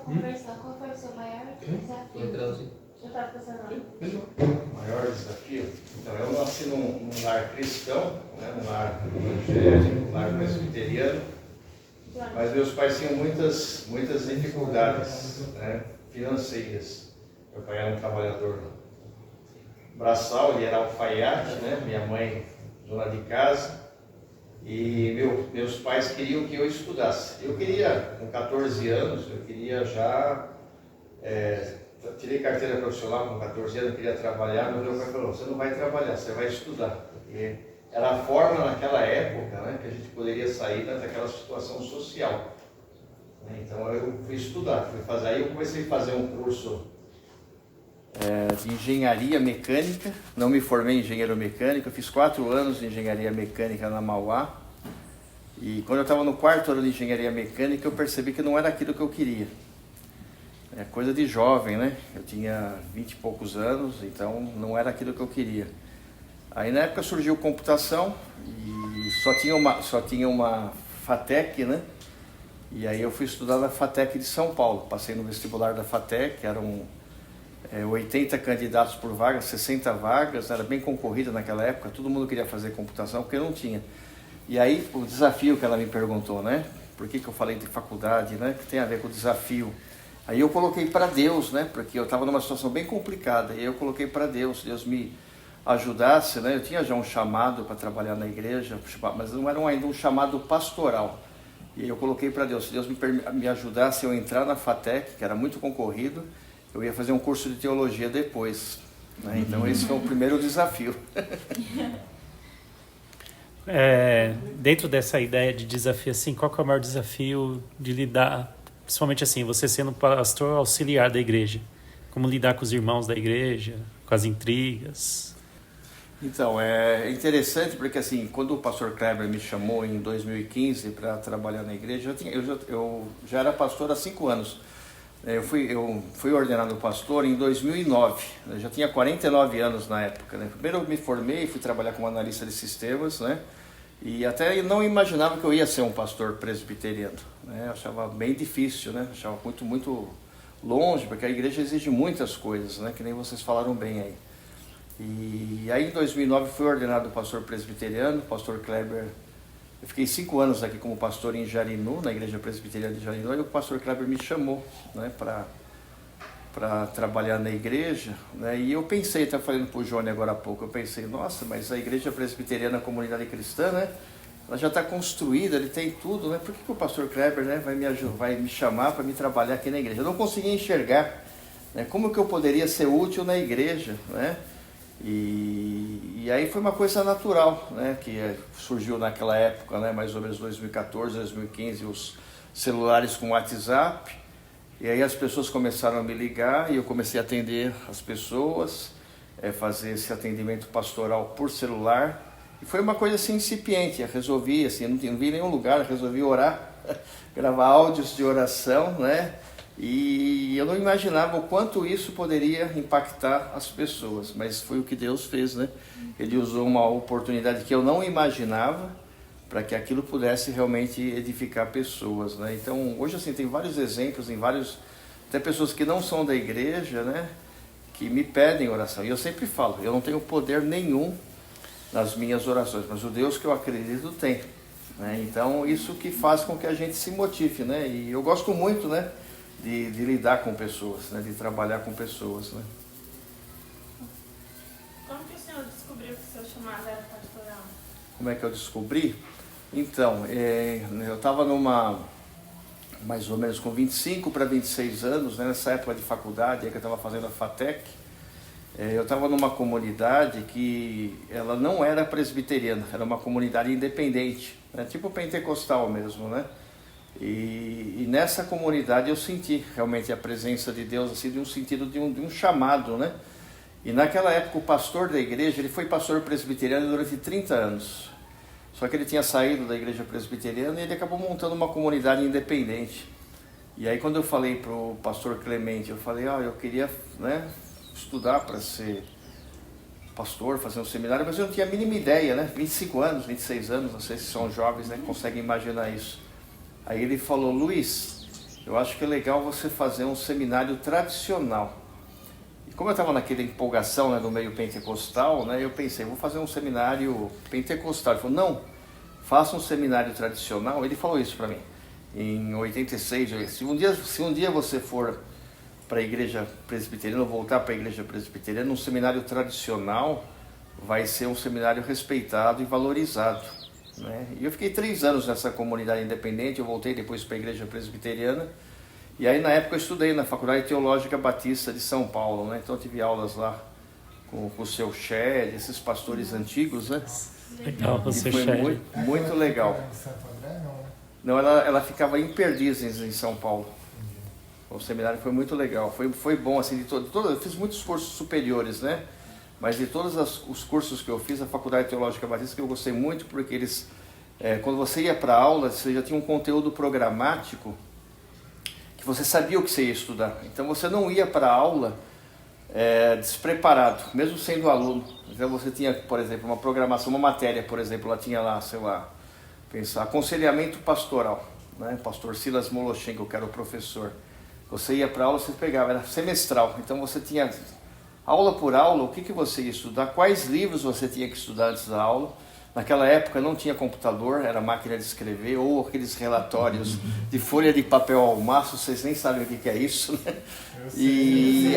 conversar. Qual foi o seu maior desafio? Já está funcionando. Maior desafio? Então, eu nasci num lar cristão, né, num lar evangélico, num lar presbiteriano, mas meus pais tinham muitas dificuldades, né, financeiras. Meu pai era um trabalhador braçal, ele era alfaiate, né, minha mãe dona de casa, e meus pais queriam que eu estudasse. Eu queria, com 14 anos, eu queria já... tirei carteira profissional com 14 anos, queria trabalhar, mas meu pai falou, você não vai trabalhar, você vai estudar. Porque era a forma naquela época, né, que a gente poderia sair daquela situação social. Então eu fui estudar, aí eu comecei a fazer um curso de engenharia mecânica, não me formei em engenheiro mecânico, eu fiz 4 anos de engenharia mecânica na Mauá. E quando eu estava no 4º ano de engenharia mecânica, eu percebi que não era aquilo que eu queria. É coisa de jovem, né? Eu tinha 20 e poucos anos, então não era aquilo que eu queria. Aí na época surgiu computação e só tinha uma FATEC, né? E aí eu fui estudar na FATEC de São Paulo. Passei no vestibular da FATEC, eram 80 candidatos por vaga, 60 vagas, era bem concorrida naquela época, todo mundo queria fazer computação porque não tinha. E aí o desafio que ela me perguntou, né? Por que eu falei de faculdade, né? Que tem a ver com o desafio. Aí eu coloquei para Deus, né? Porque eu estava numa situação bem complicada. E eu coloquei para Deus me ajudasse, né? Eu tinha já um chamado para trabalhar na igreja, mas não era ainda um chamado pastoral. E eu coloquei para Deus, se Deus me ajudasse eu entrar na FATEC, que era muito concorrido, eu ia fazer um curso de teologia depois. Né? Então esse foi o primeiro desafio. Dentro dessa ideia de desafio, assim, qual que é o maior desafio de lidar, principalmente assim, você sendo pastor auxiliar da igreja? Como lidar com os irmãos da igreja, com as intrigas? Então, é interessante porque assim, quando o pastor Kleber me chamou em 2015 para trabalhar na igreja, eu já era pastor há 5 anos. Eu fui ordenado pastor em 2009, eu já tinha 49 anos na época. Né? Primeiro eu me formei, fui trabalhar como analista de sistemas, né? E até não imaginava que eu ia ser um pastor presbiteriano. Né? Eu achava bem difícil, né? Achava muito longe, porque a igreja exige muitas coisas, né? Que nem vocês falaram bem aí. E aí em 2009 fui ordenado pastor presbiteriano, pastor Kleber. Eu fiquei 5 anos aqui como pastor em Jarinu, na igreja presbiteriana de Jarinu, e o pastor Kleber me chamou, né, para trabalhar na igreja, né, e eu pensei, estava falando para o Johnny agora há pouco, eu pensei, nossa, mas a igreja presbiteriana, a comunidade cristã, né, ela já está construída, ele tem tudo, né, por que o pastor Kleber, né, vai me chamar para me trabalhar aqui na igreja? Eu não conseguia enxergar, né, como que eu poderia ser útil na igreja, né? E aí foi uma coisa natural, né, que surgiu naquela época, né, mais ou menos 2014, 2015, os celulares com WhatsApp, e aí as pessoas começaram a me ligar e eu comecei a atender as pessoas, fazer esse atendimento pastoral por celular, e foi uma coisa assim incipiente. Eu resolvi, assim, eu não vi nenhum lugar, resolvi orar, gravar áudios de oração, né? E eu não imaginava o quanto isso poderia impactar as pessoas, mas foi o que Deus fez, né? Ele usou uma oportunidade que eu não imaginava para que aquilo pudesse realmente edificar pessoas, né? Então, hoje assim, tem vários exemplos, até pessoas que não são da igreja, né? Que me pedem oração. E eu sempre falo, eu não tenho poder nenhum nas minhas orações, mas o Deus que eu acredito tem, né? Então, isso que faz com que a gente se motive, né? E eu gosto muito, né? De lidar com pessoas, né? De trabalhar com pessoas, né? Como que o senhor descobriu que o seu chamado era pastoral? Como é que eu descobri? Então, eu estava mais ou menos com 25 para 26 anos, né? Nessa época de faculdade, que eu estava fazendo a FATEC, eu estava numa comunidade que ela não era presbiteriana, era uma comunidade independente, né? Tipo pentecostal mesmo, né? E nessa comunidade eu senti realmente a presença de Deus, assim, de um sentido de um chamado, né? E naquela época o pastor da igreja, ele foi pastor presbiteriano durante 30 anos. Só que ele tinha saído da igreja presbiteriana e ele acabou montando uma comunidade independente. E aí quando eu falei para o pastor Clemente, eu falei, eu queria, né, estudar para ser pastor, fazer um seminário, mas eu não tinha a mínima ideia, né? 25 anos, 26 anos, não sei se são jovens, né, conseguem imaginar isso. Aí ele falou, Luiz, eu acho que é legal você fazer um seminário tradicional. E como eu estava naquela empolgação, né, do meio pentecostal, né, eu pensei, vou fazer um seminário pentecostal. Ele falou, não, faça um seminário tradicional. Ele falou isso para mim, em 86. Se um dia você for para a igreja presbiteriana, ou voltar para a igreja presbiteriana, um seminário tradicional vai ser um seminário respeitado e valorizado, né? E eu fiquei 3 anos nessa comunidade independente, eu voltei depois para a igreja presbiteriana, e aí na época eu estudei na Faculdade Teológica Batista de São Paulo, né? Então eu tive aulas lá com o seu Shed, esses pastores antigos, né? Legal, você E foi muito legal. Em Santo André, não, né? Não, ela ficava em Perdizes, em São Paulo. O seminário foi muito legal, foi bom, assim, eu fiz muitos cursos superiores, né? Mas de todos os cursos que eu fiz, a Faculdade Teológica Batista, que eu gostei muito, porque eles, quando você ia para a aula, você já tinha um conteúdo programático, que você sabia o que você ia estudar. Então você não ia para a aula despreparado, mesmo sendo aluno. Então você tinha, por exemplo, uma programação, uma matéria, por exemplo, ela tinha lá, sei lá, pensar, aconselhamento pastoral, né? Pastor Silas Molochenko, que era o professor. Você ia para a aula, você pegava, era semestral, então você tinha aula por aula, o que você ia estudar, quais livros você tinha que estudar antes da aula. Naquela época não tinha computador, era máquina de escrever, ou aqueles relatórios de folha de papel ao maço, vocês nem sabem o que é isso, né? E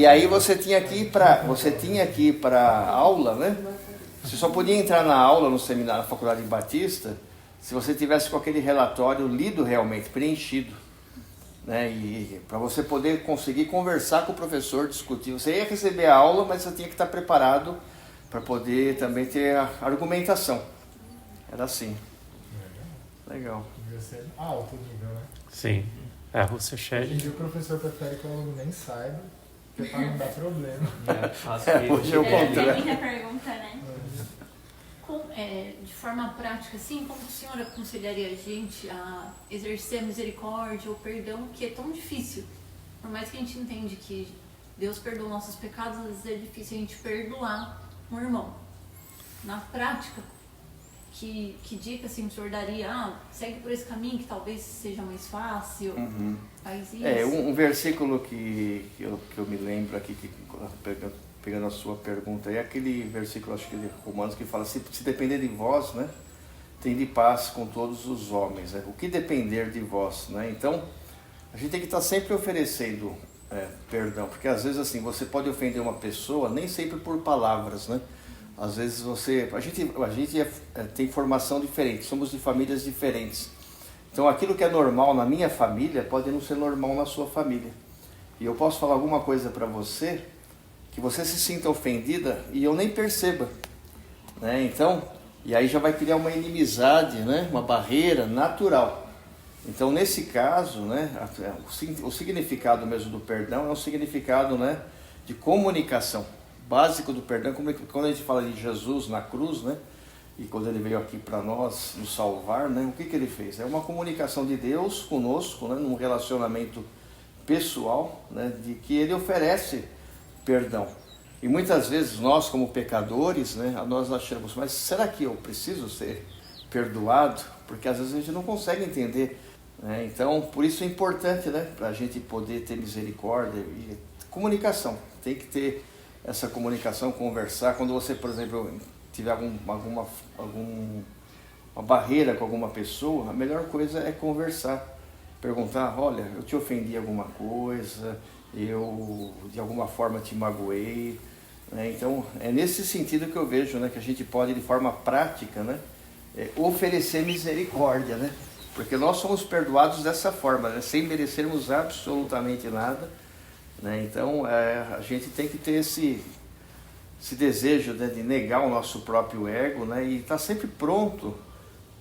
aí você tinha que ir para a aula, né? Você só podia entrar na aula no seminário, na Faculdade Batista, se você tivesse com aquele relatório lido realmente, preenchido, né? E para você poder conseguir conversar com o professor, discutir. Você ia receber a aula, mas você tinha que estar preparado para poder também ter a argumentação. Era assim. Legal. Devia ser alto o nível, né? Sim. A Rússia Hoje em Shed. dia o professor prefere que o aluno nem saiba, que é para não dar problema. Hoje eu Tem contrário. muita pergunta, né? De forma prática, assim, como o senhor aconselharia a gente a exercer a misericórdia ou perdão, que é tão difícil? Por mais que a gente entende que Deus perdoa nossos pecados, às vezes é difícil a gente perdoar um irmão. Na prática, que dica assim, o senhor daria? Segue por esse caminho que talvez seja mais fácil, faz isso. Um versículo que eu me lembro aqui, pegando a sua pergunta, é aquele versículo, acho que de Romanos, que fala, se depender de vós, né, tende paz com todos os homens, né? O que depender de vós, né? Então, a gente tem que estar sempre oferecendo perdão, porque às vezes assim, você pode ofender uma pessoa, nem sempre por palavras, né? Às vezes a gente tem formação diferente, somos de famílias diferentes. Então aquilo que é normal na minha família pode não ser normal na sua família. E eu posso falar alguma coisa para você, que você se sinta ofendida e eu nem perceba, né? Então, e aí já vai criar uma inimizade, né? Uma barreira natural. Então nesse caso, né, o significado mesmo do perdão é um significado, né, de comunicação. Básico do perdão, quando a gente fala de Jesus na cruz, né, e quando ele veio aqui para nós nos salvar, né, o que ele fez? É uma comunicação de Deus conosco, né, num relacionamento pessoal, né, de que ele oferece perdão. E muitas vezes nós, como pecadores, né, nós achamos, mas será que eu preciso ser perdoado? Porque às vezes a gente não consegue entender, né? Então, por isso é importante, né, para a gente poder ter misericórdia e comunicação. Tem que ter essa comunicação, conversar. Quando você, por exemplo, tiver alguma barreira com alguma pessoa, a melhor coisa é conversar. Perguntar, olha, eu te ofendi alguma coisa, eu de alguma forma te magoei, né? Então é nesse sentido que eu vejo, né, que a gente pode de forma prática, né, oferecer misericórdia, né? Porque nós somos perdoados dessa forma, né, sem merecermos absolutamente nada, né? Então a gente tem que ter esse desejo, né, de negar o nosso próprio ego, né, e estar sempre pronto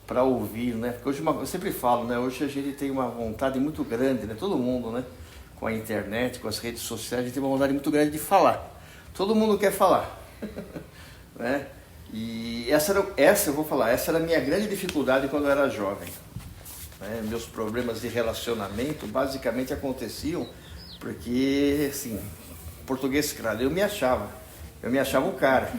para ouvir, né? Porque hoje, eu sempre falo, né, hoje a gente tem uma vontade muito grande, né, todo mundo, né, com a internet, com as redes sociais, a gente tem uma vontade muito grande de falar. Todo mundo quer falar, né? E essa eu vou falar, essa era a minha grande dificuldade quando eu era jovem, né? Meus problemas de relacionamento basicamente aconteciam porque, assim, português claro, eu me achava um cara.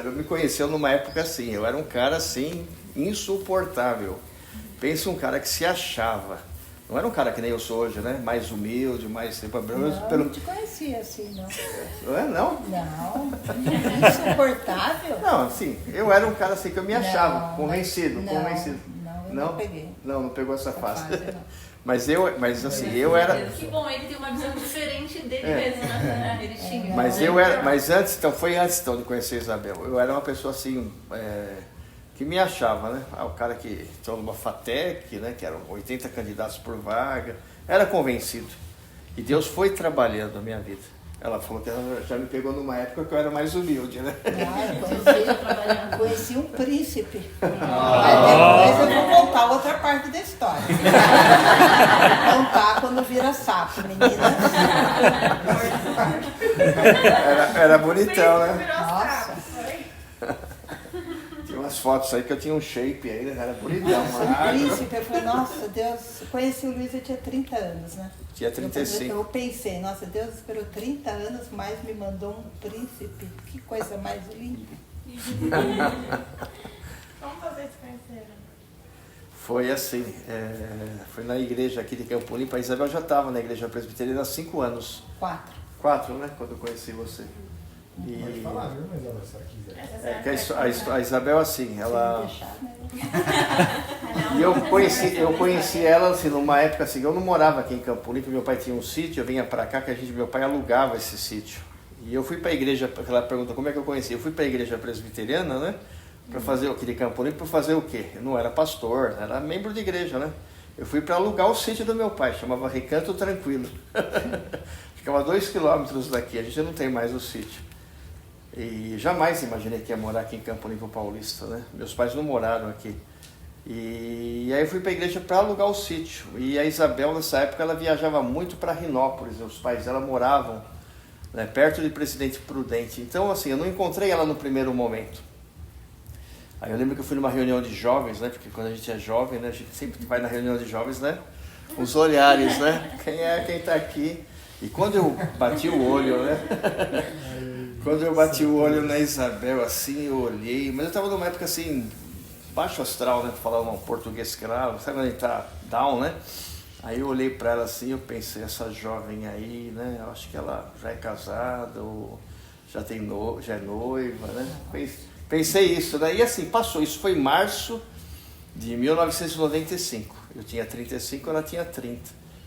Eu me conheceu numa época assim, eu era um cara assim, insuportável. Pensa um cara que se achava, Não era um cara que nem eu sou hoje, né? Mais humilde, mais... Não, não te conhecia assim, não. Não é, não? Não. Insuportável? Não, assim, eu era um cara assim que eu me achava, Não, convencido, mas- convencido. Não, eu Não? não peguei. Não pegou essa fase. não. Mas assim, eu era... Que bom, ele tem uma visão diferente dele É. mesmo, né? Ele xinga. Mas eu era, mas antes, então, foi antes então, de conhecer a Isabel. Eu era uma pessoa assim, que me achava, né? O cara que tinha uma FATEC, né? Que eram 80 candidatos por vaga. Era convencido. E Deus foi trabalhando a minha vida. Ela falou que ela já me pegou numa época que eu era mais humilde, né? Eu conheci um príncipe. Mas depois eu vou contar outra parte da história. Vou contar quando vira sapo, meninas. Era bonitão, né? Nossa. Tinha umas fotos aí que eu tinha um shape aí, né? Era bonitão, Um mano. príncipe, eu falei, nossa, Deus, eu conheci o Luiz, eu tinha 30 anos, né? Tinha 35. Eu pensei, nossa, Deus esperou 30 anos, mas me mandou um príncipe. Que coisa mais linda. Como vocês se conheceram? Foi assim, foi na igreja aqui de Campo Limpo. A Isabel já estava na igreja presbiteriana há 5 anos. 4. 4, né? Quando eu conheci você. Pode falar, viu, mas ela só quiser. É que a Isabel, assim, ela... Se deixar, né? E eu conheci ela, assim, numa época assim, eu não morava aqui em Campo Limpo, meu pai tinha um sítio, eu vinha pra cá, meu pai alugava esse sítio. E eu fui pra igreja, ela pergunta como é que eu conheci, eu fui pra igreja presbiteriana, né? Pra fazer aqui de Campo Limpo, pra fazer o quê? Eu não era pastor, era membro de igreja, né? Eu fui pra alugar o sítio do meu pai, chamava Recanto Tranquilo. Ficava a 2 quilômetros daqui, a gente não tem mais o sítio. E jamais imaginei que ia morar aqui em Campo Limpo Paulista, né? Meus pais não moraram aqui. E aí eu fui para a igreja para alugar o sítio. E a Isabel, nessa época, ela viajava muito para Rinópolis. Os pais dela moravam, né, perto de Presidente Prudente. Então, assim, eu não encontrei ela no primeiro momento. Aí eu lembro que eu fui numa reunião de jovens, né? Porque quando a gente é jovem, né? A gente sempre vai na reunião de jovens, né? Os olhares, né? Quem está aqui? E quando eu bati o olho, né? Quando eu bati o olho na Isabel, assim, eu olhei, mas eu estava numa época assim, baixo astral, né? Pra falar um português claro, sabe quando a gente tá down, né? Aí eu olhei para ela assim, eu pensei, essa jovem aí, né? Eu acho que ela já é casada, ou já é noiva, né? Pensei isso, né? E assim, passou, isso foi em março de 1995. Eu tinha 35, ela tinha 30.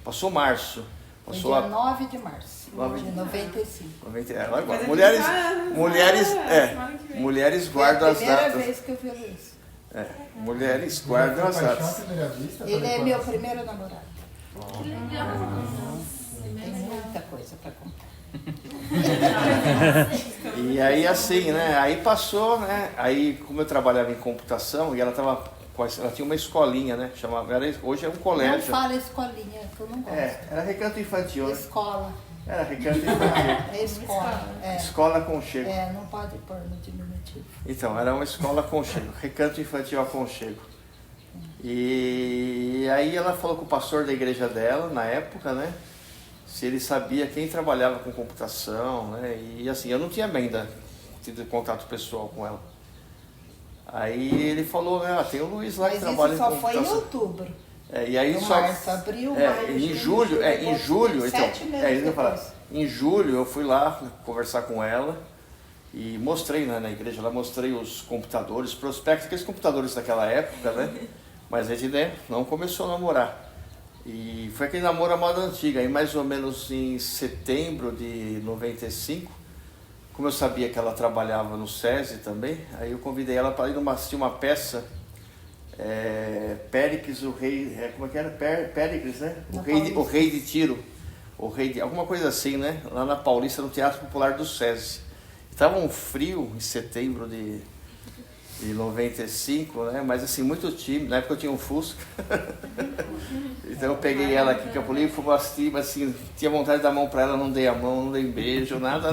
Passou março. Foi Passou dia 9 de março de 95. Agora, mulheres guardam as É a primeira datas. vez que eu vi o Luiz. Mulheres guardam as Paixão à datas. primeira vista, Ele foi é quando? meu primeiro namorado. Que legal. Tem muita coisa para contar. E aí assim, né? Aí passou, né? Aí como eu trabalhava em computação e ela tinha uma escolinha, né? Hoje é um Não colégio. fala escolinha, que eu não gosto. Era recanto infantil, né? Escola. Era recanto infantil. É escola. É. Escola Aconchego. Não pode pôr no diminutivo. Então, era uma escola Aconchego, recanto infantil Aconchego. E aí ela falou com o pastor da igreja dela, na época, né? Se ele sabia quem trabalhava com computação, né? E assim, eu não tinha ainda tido contato pessoal com ela. Aí ele falou, tem o Luiz lá que Mas trabalha isso em só computação. foi em outubro. E aí No só... março, abril, maio, em junho, julho, em julho, então, 7 meses isso que eu ia depois. falar. Em julho eu fui lá conversar com ela e mostrei, né, na igreja, lá mostrei os computadores, prospectos, aqueles computadores daquela época, né? Mas a gente, né, não começou a namorar. E foi aquele namoro à moda antiga, aí mais ou menos em setembro de 95, como eu sabia que ela trabalhava no SESI também, aí eu convidei ela para ir assistir uma peça, Péricles, o rei, como é que era? Péricles, né? O rei de Tiro, alguma coisa assim, né? Lá na Paulista, no Teatro Popular do SESI. Estava um frio em setembro de 95, né? Mas assim, muito tímido. Na época eu tinha um Fusca. Então eu peguei ela aqui em Campo Limpo, fui assistir, mas assim, tinha vontade de dar a mão para ela, não dei a mão, não dei beijo, nada.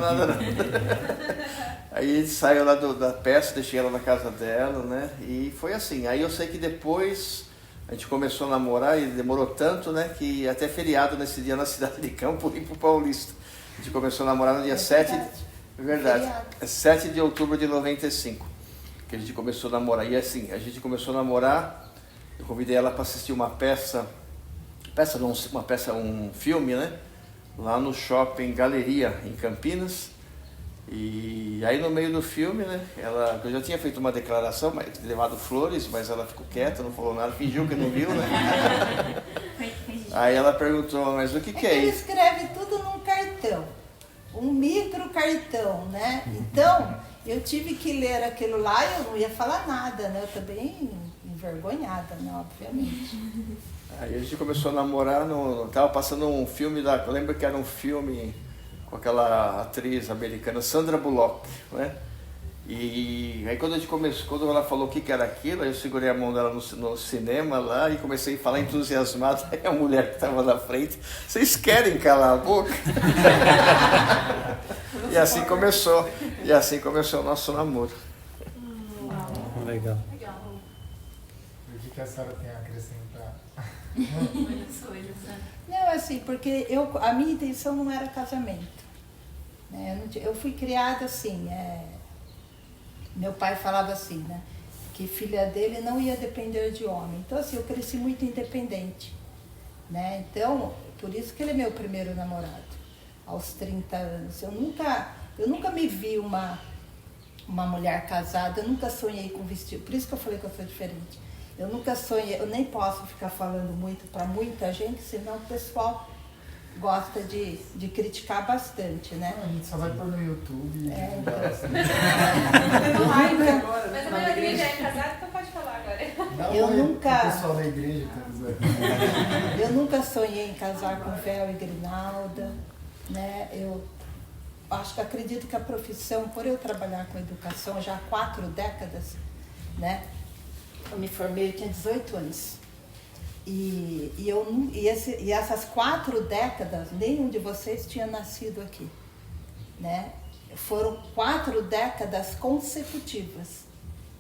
Aí a gente saiu lá da peça, deixei ela na casa dela, né? E foi assim. Aí eu sei que depois a gente começou a namorar e demorou tanto, né? Que até feriado nesse dia na cidade de Campo Limpo Paulista. A gente começou a namorar no dia 7... É verdade. 7 de outubro de 95. Que a gente começou a namorar. E assim, a gente começou a namorar, eu convidei ela para assistir uma peça um filme, né? Lá no shopping Galeria, em Campinas. E aí no meio do filme, né? Eu já tinha feito uma declaração, levado flores, mas ela ficou quieta, não falou nada, fingiu que não viu, né? Aí ela perguntou, mas o que é Ele isso? escreve tudo num cartão, um microcartão, né? Então, eu tive que ler aquilo lá e eu não ia falar nada, né? Eu também envergonhada, né? Obviamente. Aí a gente começou a namorar, tava passando um filme, eu lembro que era um filme com aquela atriz americana, Sandra Bullock, né? E aí quando ela falou o que era aquilo, eu segurei a mão dela no cinema lá e comecei a falar entusiasmado. Aí a mulher que estava na frente, vocês querem calar a boca? E assim começou o nosso namoro. Legal. Legal. O que a senhora tem a acrescentar? Olha só. Não, assim, porque a minha intenção não era casamento. Né? Eu fui criada assim, meu pai falava assim, né? Que filha dele não ia depender de homem. Então, assim, eu cresci muito independente. Né? Então, por isso que ele é meu primeiro namorado, aos 30 anos. Eu nunca me vi uma mulher casada, eu nunca sonhei com vestido. Por isso que eu falei que eu sou diferente. Eu nunca sonhei, eu nem posso ficar falando muito para muita gente, senão o pessoal gosta de criticar bastante, né? A gente só vai pôr no YouTube. Então. Mas a maioria já é casada, então pode falar agora. Eu nunca- O pessoal da igreja tá dizendo. Eu nunca sonhei em casar com véu e grinalda, né? Eu acredito que a profissão, por eu trabalhar com educação já há 4 décadas, né? Eu me formei, eu tinha 18 anos. E essas 4 décadas, nenhum de vocês tinha nascido aqui, né? Foram 4 décadas consecutivas,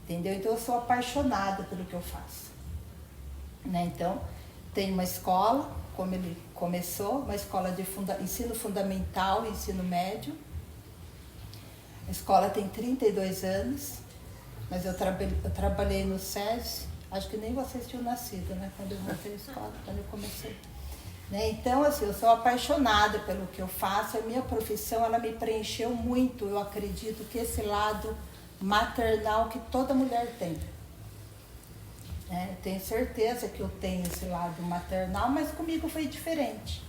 entendeu? Então eu sou apaixonada pelo que eu faço, né? Então tem uma escola, como ele começou, uma escola de ensino fundamental e ensino médio. A escola tem 32 anos, mas eu trabalhei no SESI. Acho que nem vocês tinham nascido, né? Quando eu montei a escola, quando eu comecei. Né? Então, assim, eu sou apaixonada pelo que eu faço. A minha profissão, ela me preencheu muito. Eu acredito que esse lado maternal que toda mulher tem. Tenho certeza que eu tenho esse lado maternal, mas comigo foi diferente.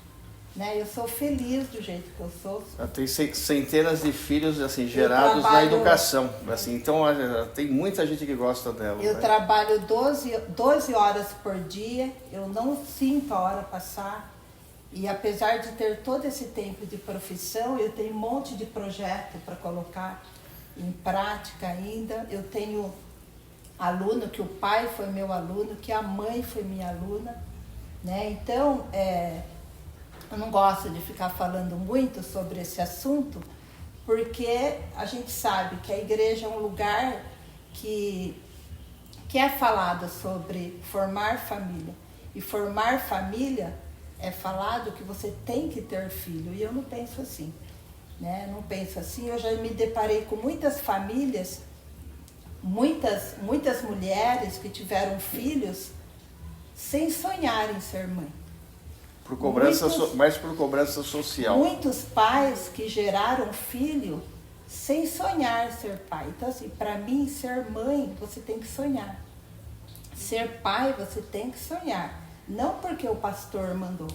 Né? Eu sou feliz do jeito que eu sou. Tem centenas de filhos assim, gerados na educação. Assim, então tem muita gente que gosta dela. Eu né? trabalho 12 horas por dia, eu não sinto a hora passar. E apesar de ter todo esse tempo de profissão, eu tenho um monte de projeto para colocar em prática ainda. Eu tenho aluno, que o pai foi meu aluno, que a mãe foi minha aluna. Né? Então, eu não gosto de ficar falando muito sobre esse assunto, porque a gente sabe que a igreja é um lugar que é falado sobre formar família. E formar família é falado que você tem que ter filho. E eu não penso assim. Né? Não penso assim. Eu já me deparei com muitas famílias, muitas mulheres que tiveram filhos sem sonhar em ser mãe. Mais por cobrança social. Muitos pais que geraram filho sem sonhar ser pai. Então, assim, para mim, ser mãe, você tem que sonhar. Ser pai, você tem que sonhar. Não porque o pastor mandou.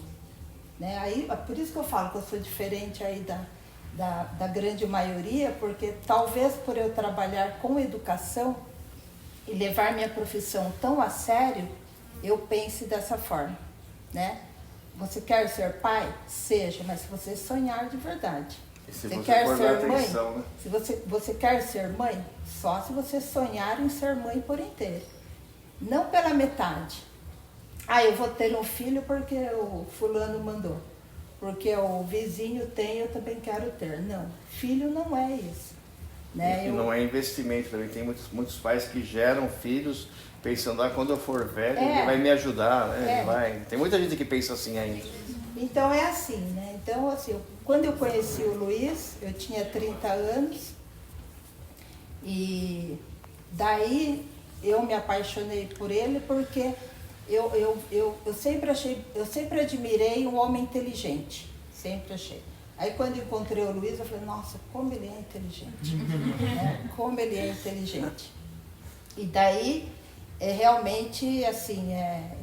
Né? Aí, por isso que eu falo que eu sou diferente aí da grande maioria, porque talvez por eu trabalhar com educação e levar minha profissão tão a sério, eu pense dessa forma, né? Você quer ser pai? Seja, mas se você sonhar de verdade. E se você você quer for ser dar mãe? atenção, né? Se você quer ser mãe, só se você sonhar em ser mãe por inteiro. Não pela metade. Eu vou ter um filho porque o fulano mandou. Porque o vizinho tem, eu também quero ter. Não, filho não é isso. Né? Não é investimento também. Tem muitos pais que geram filhos pensando, quando eu for velho, ele vai me ajudar, né? Tem muita gente que pensa assim ainda. Então é assim, né? Então, assim, quando eu conheci o Luiz, eu tinha 30 anos. E daí eu me apaixonei por ele porque eu sempre admirei um homem inteligente, sempre achei. Aí quando encontrei o Luiz, eu falei, nossa, como ele é inteligente, né? Como ele é inteligente. E daí, realmente, assim,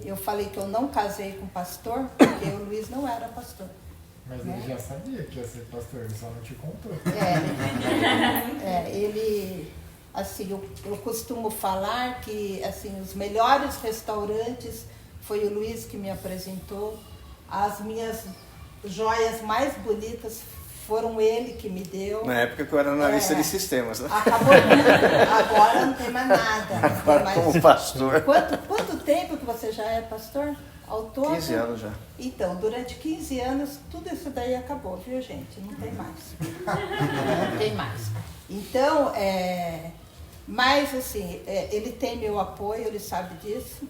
eu falei que eu não casei com pastor, porque o Luiz não era pastor. Mas ele já sabia que ia ser pastor, ele só não te contou. Ele, assim, eu costumo falar que, assim, os melhores restaurantes foi o Luiz que me apresentou, as minhas joias mais bonitas foram ele que me deu. Na época que eu era analista de sistemas, né? Acabou tudo, agora não tem mais nada. Agora como pastor. Quanto tempo que você já é pastor? Ao todo? 15 anos já. Então, durante 15 anos, tudo isso daí acabou, viu, gente? Não tem mais. Não tem mais. Então, mas assim, ele tem meu apoio, ele sabe disso.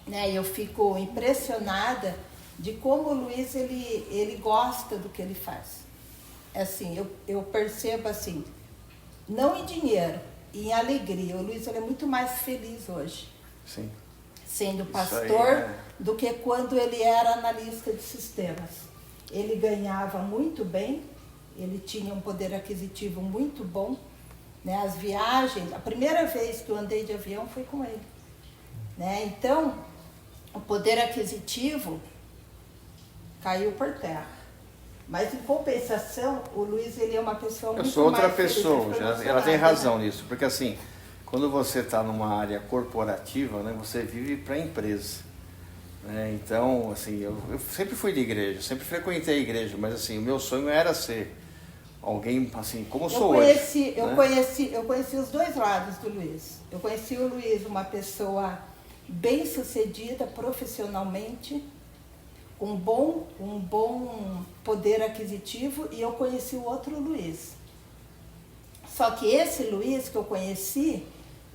Né? Eu fico impressionada de como o Luiz, ele gosta do que ele faz. Assim, eu percebo assim, não em dinheiro, em alegria. O Luiz, ele é muito mais feliz hoje. Sim. Sendo pastor, aí, do que quando ele era analista de sistemas. Ele ganhava muito bem, ele tinha um poder aquisitivo muito bom, né? As viagens, a primeira vez que eu andei de avião foi com ele, né? Então, o poder aquisitivo caiu por terra. Mas, em compensação, o Luiz, ele é uma pessoa muito mais... Eu sou outra feliz, pessoa, ela tem razão né? nisso, porque assim, quando você está numa área corporativa, né, você vive para a empresa. Né? Então, assim, eu sempre fui de igreja, sempre frequentei a igreja, mas assim, o meu sonho era ser alguém assim, como eu sou hoje. Eu conheci os dois lados do Luiz. Eu conheci o Luiz, uma pessoa bem-sucedida profissionalmente, com um bom poder aquisitivo, e eu conheci o outro Luiz. Só que esse Luiz que eu conheci,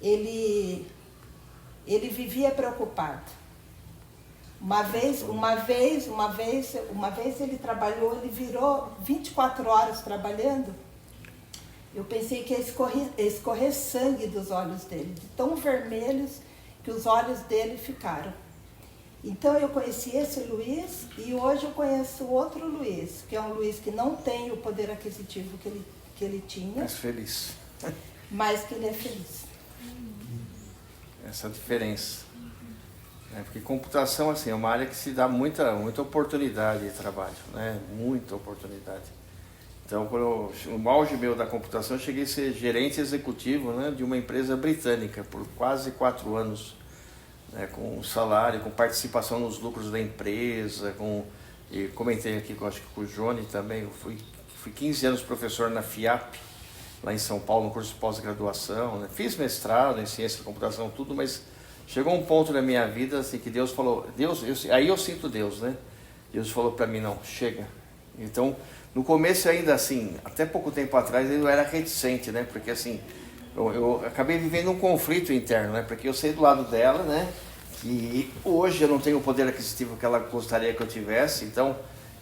ele vivia preocupado. Uma vez ele trabalhou, ele virou 24 horas trabalhando. Eu pensei que ia escorrer sangue dos olhos dele, de tão vermelhos que os olhos dele ficaram. Então eu conheci esse Luiz e hoje eu conheço outro Luiz, que é um Luiz que não tem o poder aquisitivo que ele tinha, Mais feliz. mas que ele é feliz. Essa é a diferença. Porque computação assim, é uma área que se dá muita oportunidade de trabalho, né? Muita oportunidade. Então, no auge meu da computação, eu cheguei a ser gerente executivo, né, de uma empresa britânica por quase 4 anos, né, com salário, com participação nos lucros da empresa, e comentei aqui, acho que com o Johnny também, eu fui 15 anos professor na FIAP, lá em São Paulo, no curso de pós-graduação, né? Fiz mestrado em ciência da computação, tudo, mas chegou um ponto na minha vida assim, que Deus falou, aí eu sinto Deus, né? Deus falou para mim, não, chega. Então, no começo ainda assim, até pouco tempo atrás eu era reticente, né? Porque assim, eu acabei vivendo um conflito interno, né? Porque eu sei do lado dela, né? E hoje eu não tenho o poder aquisitivo que ela gostaria que eu tivesse, então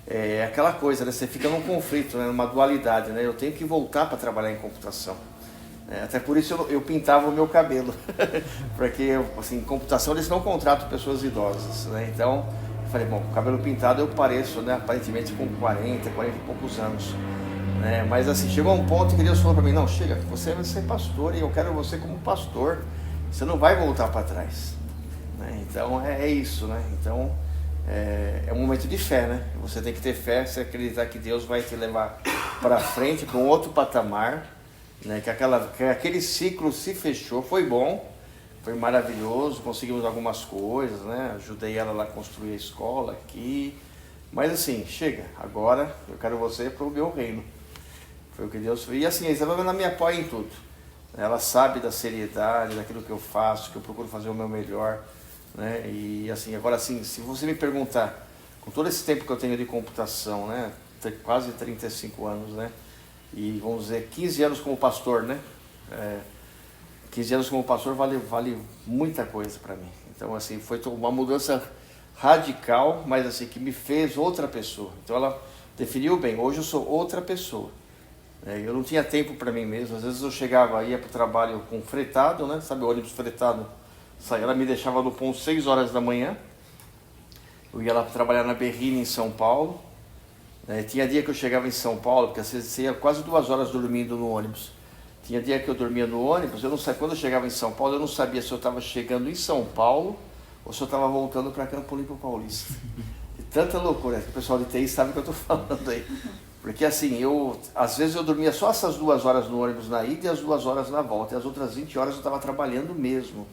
é aquela coisa, né? Você fica num conflito, né? Numa dualidade, né? Eu tenho que voltar para trabalhar em computação. Até por isso eu pintava o meu cabelo, porque assim, em computação eles não contratam pessoas idosas, né? Então eu falei, bom, com o cabelo pintado eu pareço, né, aparentemente com 40 e poucos anos, né? Mas assim, chegou um ponto que Deus falou para mim, não, chega, você vai ser pastor e eu quero você como pastor, você não vai voltar para trás, né? Então é isso, né? Então é um momento de fé, né? Você tem que ter fé, você acreditar que Deus vai te levar para frente, para um outro patamar, né? Que aquele ciclo se fechou, foi bom, foi maravilhoso, conseguimos algumas coisas, né? Ajudei ela lá a construir a escola aqui, mas assim, chega, agora eu quero você para o meu reino. Foi o que Deus fez. E assim, a Isabela me apoia em tudo. Ela sabe da seriedade, daquilo que eu faço, que eu procuro fazer o meu melhor, né? E assim, agora assim, se você me perguntar, com todo esse tempo que eu tenho de computação, né? Quase 35 anos, né? E vamos dizer, 15 anos como pastor, né? 15 anos como pastor vale muita coisa para mim. Então, assim, foi uma mudança radical, mas assim, que me fez outra pessoa. Então, ela definiu bem, hoje eu sou outra pessoa. Eu não tinha tempo para mim mesmo, às vezes eu ia para o trabalho com fretado, né? Sabe o ônibus fretado Ela me deixava no ponto 6 horas da manhã. Eu ia lá trabalhar na Berrini, em São Paulo. Tinha dia que eu chegava em São Paulo, porque às vezes você ia quase 2 horas dormindo no ônibus. Tinha dia que eu dormia no ônibus, eu não sabia, quando eu chegava em São Paulo, eu não sabia se eu estava chegando em São Paulo ou se eu estava voltando para Campo Limpo Paulista. E tanta loucura, que o pessoal de TI sabe o que eu estou falando aí. Porque assim, às vezes eu dormia só essas 2 horas no ônibus na ida e as 2 horas na volta. E as outras 20 horas eu estava trabalhando mesmo.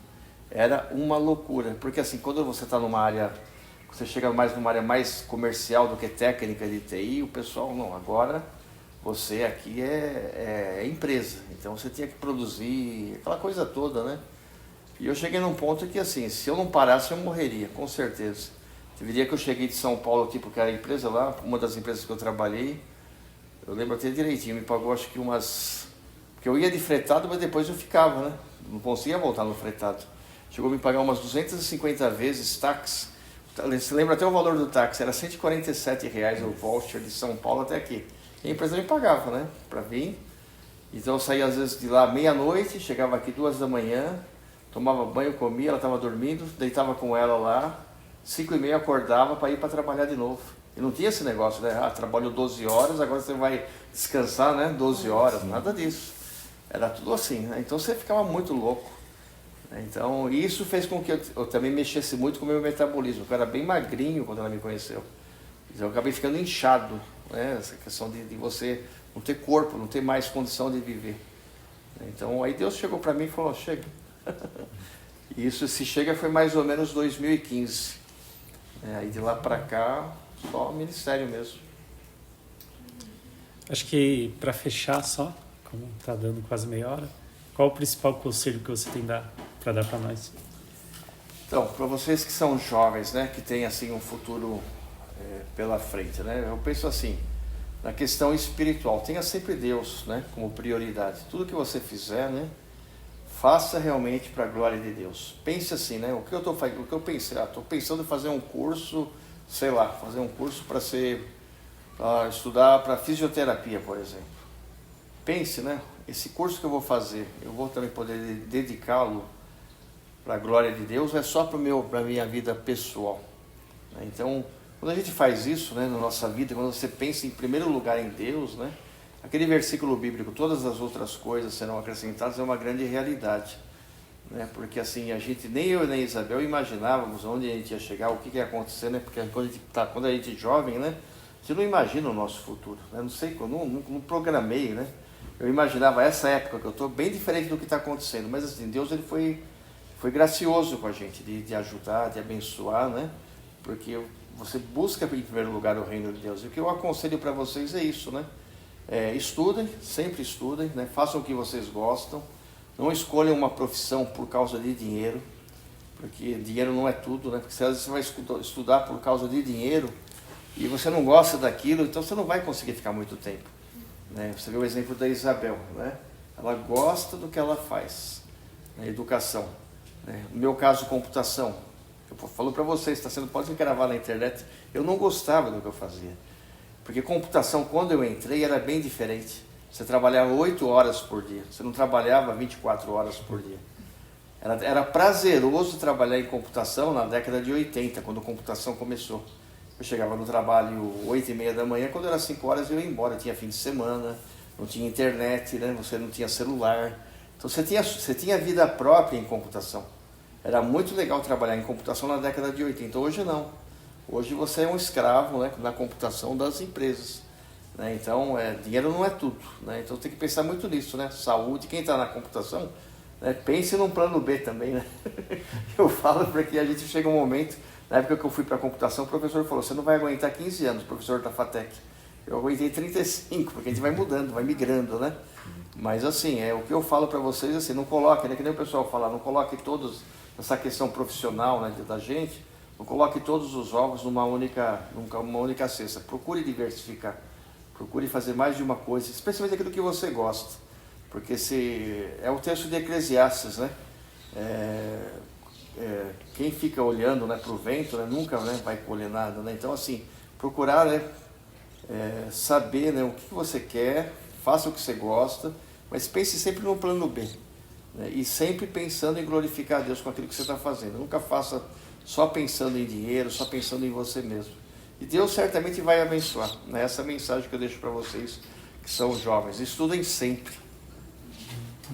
Era uma loucura. Porque assim, quando você está numa área, você chega mais numa área mais comercial do que técnica de TI, o pessoal, não, agora você aqui é empresa. Então você tinha que produzir, aquela coisa toda, né? E eu cheguei num ponto que assim, se eu não parasse eu morreria, com certeza. Teve dia que eu cheguei de São Paulo aqui, porque a empresa lá, uma das empresas que eu trabalhei, eu lembro até direitinho, me pagou acho que porque eu ia de fretado, mas depois eu ficava, né? Não conseguia voltar no fretado. Chegou a me pagar umas 250 vezes táxi. Você lembra até o valor do táxi, era R$147 o voucher de São Paulo até aqui. E a empresa me pagava, né? Pra vir. Então eu saía às vezes de lá meia-noite, chegava aqui 2 da manhã, tomava banho, comia, ela estava dormindo, deitava com ela lá, 5h30 acordava para ir para trabalhar de novo. E não tinha esse negócio, né? Ah, trabalhou 12 horas, agora você vai descansar, né? 12 horas, nada disso. Era tudo assim, né? Então você ficava muito louco. Então isso fez com que eu também mexesse muito com o meu metabolismo. Eu era bem magrinho quando ela me conheceu. Então eu acabei ficando inchado, né? Essa questão de você não ter corpo, não ter mais condição de viver. Então aí Deus chegou para mim e falou, chega. E isso, se chega, foi mais ou menos 2015. Aí de lá para cá, só ministério mesmo. Acho que para fechar só, como está dando quase meia hora, qual o principal conselho que você tem para dar para nós? Então, para vocês que são jovens, né, que têm assim um futuro pela frente, né, eu penso assim, na questão espiritual, tenha sempre Deus, né, como prioridade. Tudo que você fizer, né, faça realmente para a glória de Deus. Pense assim, né, o que eu pensei, estou pensando em fazer um curso, sei lá, fazer um curso para estudar para fisioterapia, por exemplo. Pense, né, esse curso que eu vou fazer, eu vou também poder dedicá-lo para a glória de Deus, ou é só para a minha vida pessoal? Então, quando a gente faz isso, né, na nossa vida, quando você pensa em primeiro lugar em Deus, né, aquele versículo bíblico, todas as outras coisas serão acrescentadas, é uma grande realidade. Né, porque assim, nem eu nem Isabel imaginávamos onde a gente ia chegar, o que ia acontecer, né, porque quando a gente é jovem, né, a gente não imagina o nosso futuro. Né, não sei, eu não programei, né, eu imaginava essa época que eu estou bem diferente do que está acontecendo, mas assim, Deus ele foi gracioso com a gente, de ajudar, de abençoar, né, porque você busca em primeiro lugar o reino de Deus. E o que eu aconselho para vocês é isso, né? Estudem, sempre estudem, né? Façam o que vocês gostam. Não escolham uma profissão por causa de dinheiro, porque dinheiro não é tudo, né? Porque às vezes você vai estudar por causa de dinheiro e você não gosta daquilo, então você não vai conseguir ficar muito tempo. Né? Você vê o exemplo da Isabel, né? Ela gosta do que ela faz, né? Educação. Né? No meu caso, computação. Eu falo para vocês, pode gravar na internet, eu não gostava do que eu fazia. Porque computação, quando eu entrei, era bem diferente. Você trabalhava 8 horas por dia, você não trabalhava 24 horas por dia. Era prazeroso trabalhar em computação na década de 80, quando a computação começou. Eu chegava no trabalho 8h30 da manhã, quando era 5 horas eu ia embora, tinha fim de semana, não tinha internet, né? Você não tinha celular. Então você tinha vida própria em computação. Era muito legal trabalhar em computação na década de 80, hoje não. Hoje você é um escravo, né, na computação das empresas. Né? Então, dinheiro não é tudo. Né? Então tem que pensar muito nisso, né? Saúde, quem está na computação, né, pense num plano B também. Né? Eu falo porque a gente chega um momento, na época que eu fui para a computação, o professor falou, você não vai aguentar 15 anos, professor da FATEC. Eu aguentei 35, porque a gente vai mudando, vai migrando, né? Mas assim, o que eu falo para vocês, assim, não coloque, né, que nem o pessoal fala, não coloque todos essa questão profissional, né, da gente, não coloque todos os ovos numa única cesta. Procure diversificar, procure fazer mais de uma coisa, especialmente aquilo que você gosta, porque é o texto de Eclesiastes, né? Quem fica olhando, né, para o vento, né, nunca, né, vai colher nada, né? Então assim, procurar, né, saber, né, o que você quer, faça o que você gosta, mas pense sempre no plano B. né? E sempre pensando em glorificar a Deus com aquilo que você está fazendo. Nunca faça só pensando em dinheiro, só pensando em você mesmo. E Deus certamente vai abençoar, né? Essa é a mensagem que eu deixo para vocês que são jovens. Estudem sempre.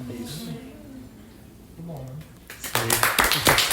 É isso. Muito bom, né? Isso aí.